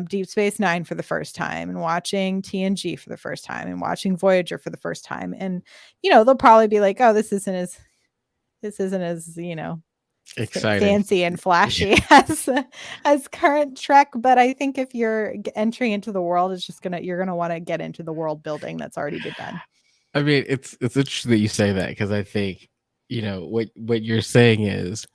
Deep Space Nine for the first time, and watching TNG for the first time, and watching Voyager for the first time. And, they'll probably be like, oh, this isn't as, Exciting. fancy and flashy as current Trek. But I think if you're entering into the world, you're going to want to get into the world building that's already been done. I mean, it's interesting that you say that, because I think, what you're saying is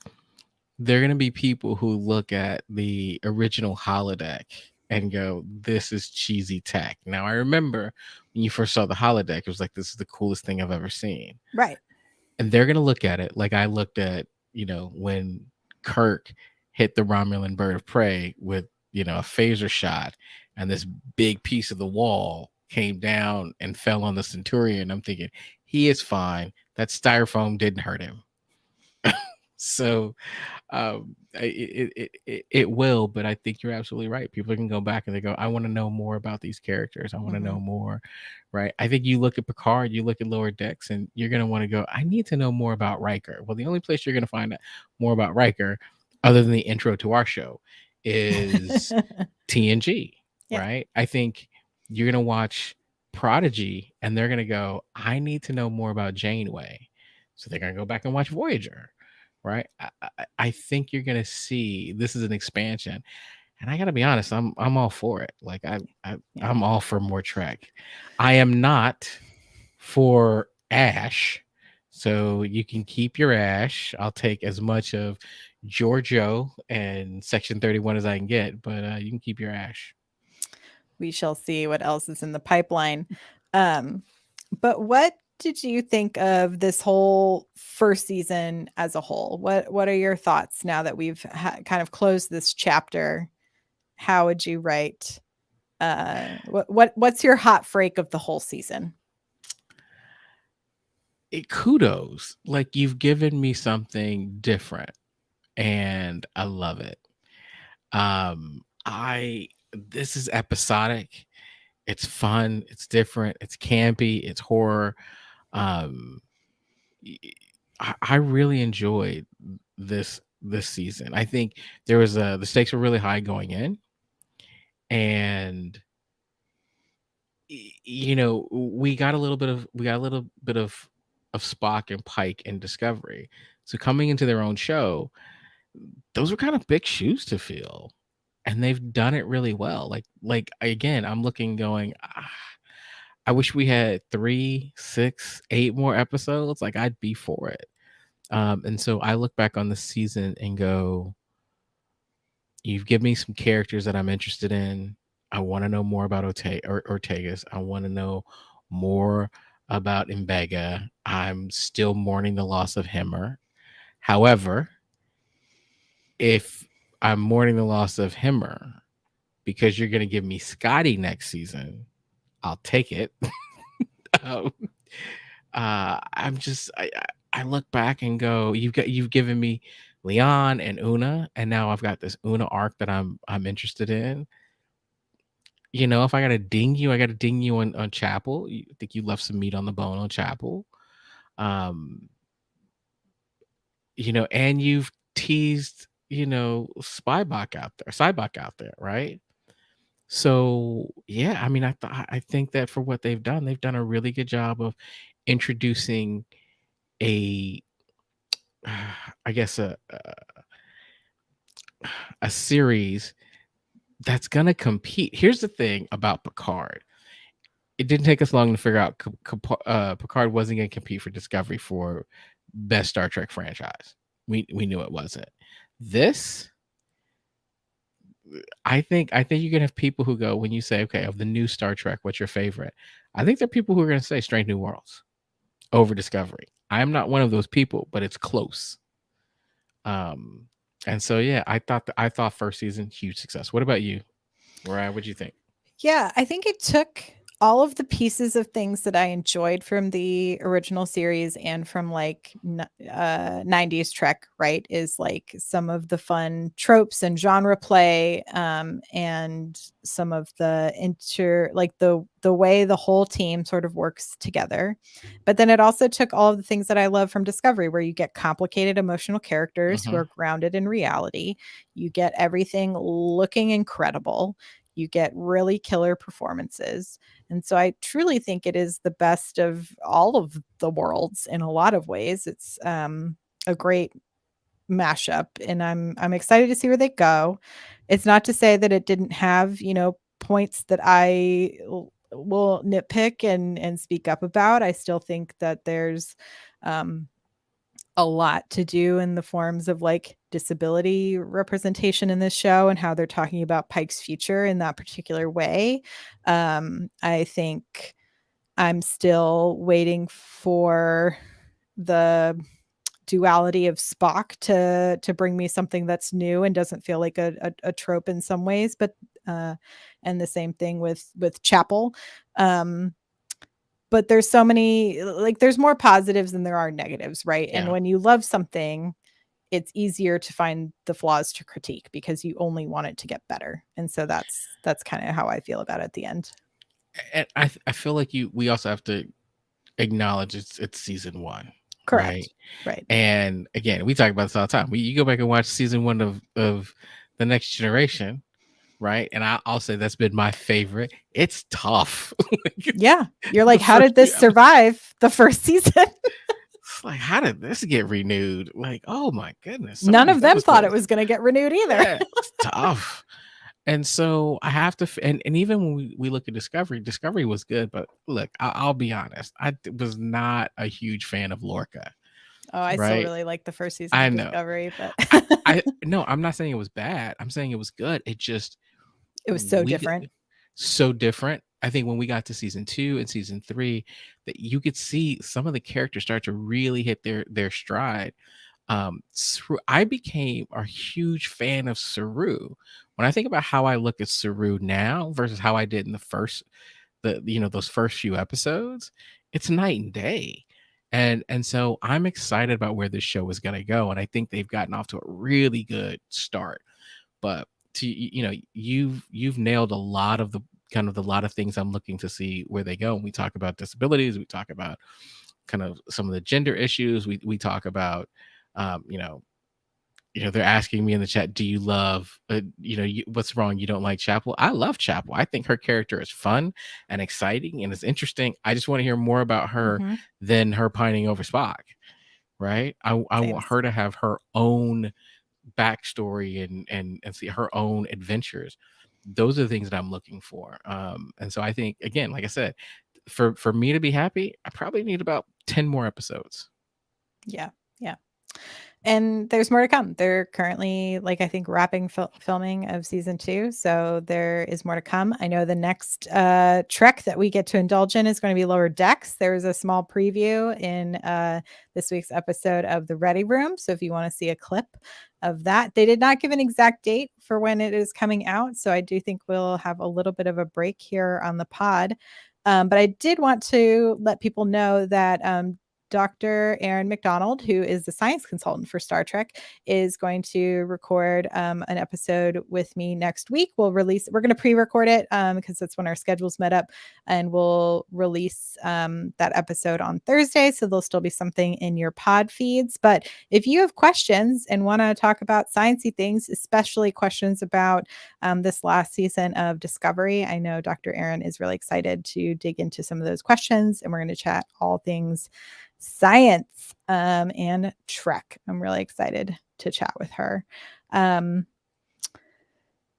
there are going to be people who look at the original holodeck and go, this is cheesy tech. Now, I remember when you first saw the holodeck, it was like, this is the coolest thing I've ever seen. Right. And they're going to look at it like I looked at, when Kirk hit the Romulan bird of prey with, a phaser shot, and this big piece of the wall came down and fell on the Centurion. I'm thinking, he is fine. That styrofoam didn't hurt him. So it will, but I think you're absolutely right. People can go back and they go, I want to know more about these characters. I want to know more, right? I think you look at Picard, you look at Lower Decks, and you're going to want to go, I need to know more about Riker. Well, the only place you're going to find out more about Riker, other than the intro to our show, is TNG, Yeah. right? I think you're going to watch Prodigy, and they're going to go, I need to know more about Janeway. So they're going to go back and watch Voyager. Right. I think you're gonna see this is an expansion, and I gotta be honest, I'm all for it. Like I'm all for more Trek. I am not for Ash, so you can keep your Ash. I'll take as much of Giorgio and Section 31 as I can get, but you can keep your Ash. We shall see what else is in the pipeline. But what did you think of this whole first season as a whole? What are your thoughts now that we've kind of closed this chapter? How would you write? What's your hot freak of the whole season? Kudos, like you've given me something different, and I love it. I This is episodic. It's fun. It's different. It's campy. It's horror. Um, I really enjoyed this season. I think there was the stakes were really high going in, and you know, we got a little bit of Spock and Pike and Discovery. So coming into their own show, those were kind of big shoes to fill, and they've done it really well. Like again, I'm looking, going, I wish we had 3, 6, 8 more episodes. Like, I'd be for it. And so I look back on the season and go, you've given me some characters that I'm interested in. I want to know more about Ortegas. I want to know more about Mbega. I'm still mourning the loss of Himmer. However, if I'm mourning the loss of Himmer because you're going to give me Scotty next season, I'll take it. um, I look back and go, you've given me Leon and Una, and now I've got this Una arc that I'm interested in. You know, if I gotta ding you, I gotta ding you on Chapel. I think you left some meat on the bone on Chapel. You know, and you've teased, you know, Cybok out there, right? So yeah, I mean, I think that for what they've done a really good job of introducing a, I guess a series that's gonna compete. Here's the thing about Picard. It didn't take us long to figure out Picard wasn't going to compete for Discovery for best Star Trek franchise. We knew it wasn't. This, I think you're gonna have people who go, when you say, okay, of the new Star Trek, what's your favorite? I think there are people who are gonna say Strange New Worlds over Discovery. I am not one of those people, but it's close. And so yeah, I thought first season huge success. What about you, Mariah? What'd you think? Yeah, I think it took all of the pieces of things that I enjoyed from the original series and from like 90s Trek, right? Is like some of the fun tropes and genre play, and some of the the way the whole team sort of works together. But then it also took all of the things that I love from Discovery, where you get complicated emotional characters who are grounded in reality. You get everything looking incredible. You get really killer performances. And so I truly think it is the best of all of the worlds in a lot of ways. It's a great mashup, and I'm excited to see where they go. It's not to say that it didn't have, you know, points that I will nitpick and speak up about. I still think that there's a lot to do in the forms of like disability representation in this show and how they're talking about Pike's future in that particular way. I think I'm still waiting for the duality of Spock to bring me something that's new and doesn't feel like a trope in some ways, but and the same thing with Chapel. But there's so many, like, there's more positives than there are negatives, right? And when you love something, it's easier to find the flaws to critique because you only want it to get better. And so that's kind of how I feel about it at the end. And I feel like we also have to acknowledge it's season 1. Correct. Right. And again, we talk about this all the time. You go back and watch season 1 of The Next Generation, right? And I'll say that's been my favorite. It's tough. Yeah. You're like, how did this survive the first season? It's like, how did this get renewed? Like, oh my goodness. None of them thought it was going to get renewed either. Yeah, it's tough. And so I have to, and even when we look at Discovery was good, but look, I'll be honest, I was not a huge fan of Lorca. Oh, I still really like the first season of Discovery, but no, I'm not saying it was bad. I'm saying it was good. It was so different. So different. I think when we got to season 2 and season 3, that you could see some of the characters start to really hit their stride. I became a huge fan of Saru. When I think about how I look at Saru now versus how I did in those first few episodes, it's night and day. And so I'm excited about where this show is going to go, and I think they've gotten off to a really good start. But you've nailed a lot of things I'm looking to see where they go. And we talk about disabilities, we talk about kind of some of the gender issues, we talk about they're asking me in the chat, do you love, what's wrong? You don't like Chapel? I love Chapel. I think her character is fun and exciting and it's interesting. I just want to hear more about her Mm-hmm. than her pining over Spock, right? I want her to have her own backstory and see her own adventures. Those are the things that I'm looking for. And so I think, again, like I said, for me to be happy, I probably need about 10 more episodes. Yeah. Yeah. And there's more to come. They're currently, like, I think wrapping filming of season 2. So there is more to come. I know the next trek that we get to indulge in is going to be Lower Decks. There was a small preview in this week's episode of The Ready Room. So if you want to see a clip of that, they did not give an exact date for when it is coming out. So I do think we'll have a little bit of a break here on the pod. But I did want to let people know that Dr. Aaron McDonald, who is the science consultant for Star Trek, is going to record an episode with me next week. We're going to pre-record it because that's when our schedules met up, and we'll release that episode on Thursday. So there'll still be something in your pod feeds. But if you have questions and want to talk about sciencey things, especially questions about this last season of Discovery, I know Dr. Aaron is really excited to dig into some of those questions, and we're going to chat all things science and Trek. I'm really excited to chat with her. But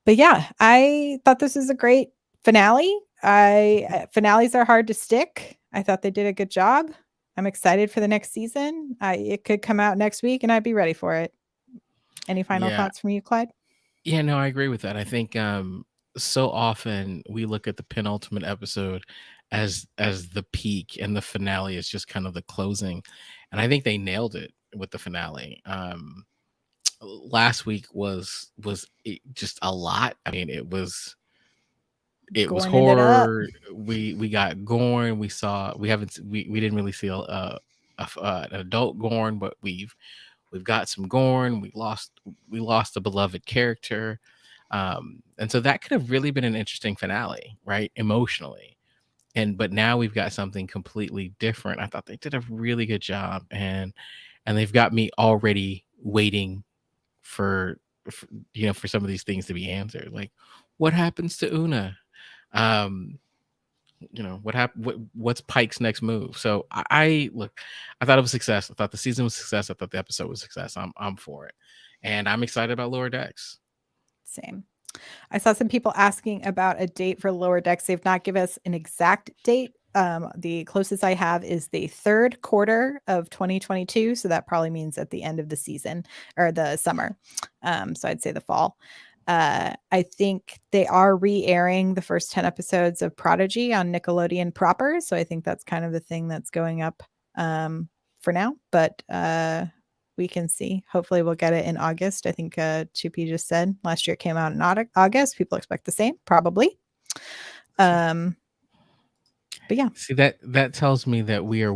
yeah, I thought this was a great finale. Finales are hard to stick. I thought they did a good job. I'm excited for the next season. It could come out next week and I'd be ready for it. Any final thoughts from you, Clyde? Yeah, no, I agree with that. I think so often we look at the penultimate episode as the peak, and the finale is just kind of the closing. And I think they nailed it with the finale. Last week was just a lot. I mean, it was horror. We got Gorn. We didn't really see an adult Gorn, but we've got some Gorn. We lost a beloved character. And so that could have really been an interesting finale, right? Emotionally. But now we've got something completely different. I thought they did a really good job, and they've got me already waiting for some of these things to be answered. Like, what happens to Una? What happened? What's Pike's next move? So I thought it was a success. I thought the season was a success. I thought the episode was a success. I'm for it, and I'm excited about Lower Decks. Same. I saw some people asking about a date for Lower Decks. They've not given us an exact date. The closest I have is the third quarter of 2022. So that probably means at the end of the season or the summer. So I'd say the fall. I think they are re-airing the first 10 episodes of Prodigy on Nickelodeon proper. So I think that's kind of the thing that's going up for now. But we can see. Hopefully we'll get it in August. I think Chupi just said last year it came out in August. People expect the same, probably. But yeah. See, that tells me that we're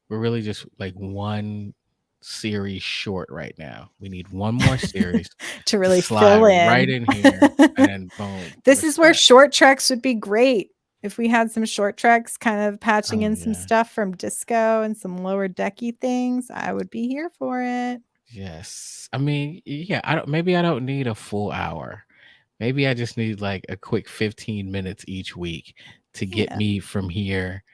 really just like one series short right now. We need one more series to really slide fill in right in here, and boom. This is where short treks would be great. If we had some short treks kind of patching in some stuff from Disco and some Lower Decky things, I would be here for it. Yes. I mean, yeah, maybe I don't need a full hour. Maybe I just need like a quick 15 minutes each week to get me from here.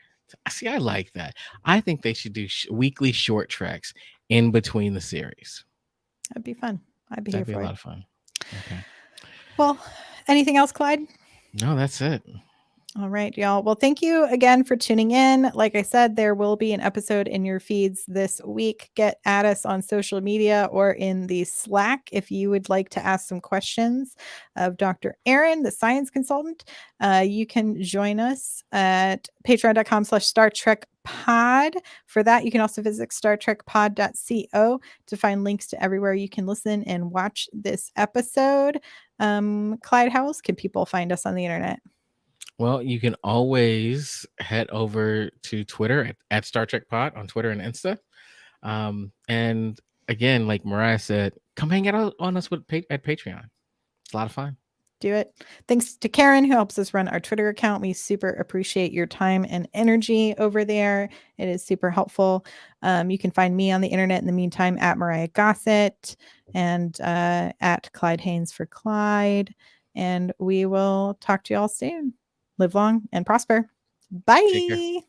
See, I like that. I think they should do weekly short treks in between the series. That'd be fun. I'd be That'd here for be a it. lot of fun. Okay. Well, anything else, Clyde? No, that's it. All right, y'all. Well, thank you again for tuning in. Like I said, there will be an episode in your feeds this week. Get at us on social media or in the Slack if you would like to ask some questions of Dr. Aaron, the science consultant. You can join us at patreon.com/Star Trek Pod. For that, you can also visit StarTrekPod.co to find links to everywhere you can listen and watch this episode. Clyde, how else can people find us on the internet? Well, you can always head over to Twitter at Star Trek Pod on Twitter and Insta. And again, like Mariah said, come hang out on us at Patreon. It's a lot of fun. Do it. Thanks to Karen, who helps us run our Twitter account. We super appreciate your time and energy over there. It is super helpful. You can find me on the internet in the meantime at Mariah Gossett and at Clyde Haynes for Clyde. And we will talk to you all soon. Live long and prosper. Bye.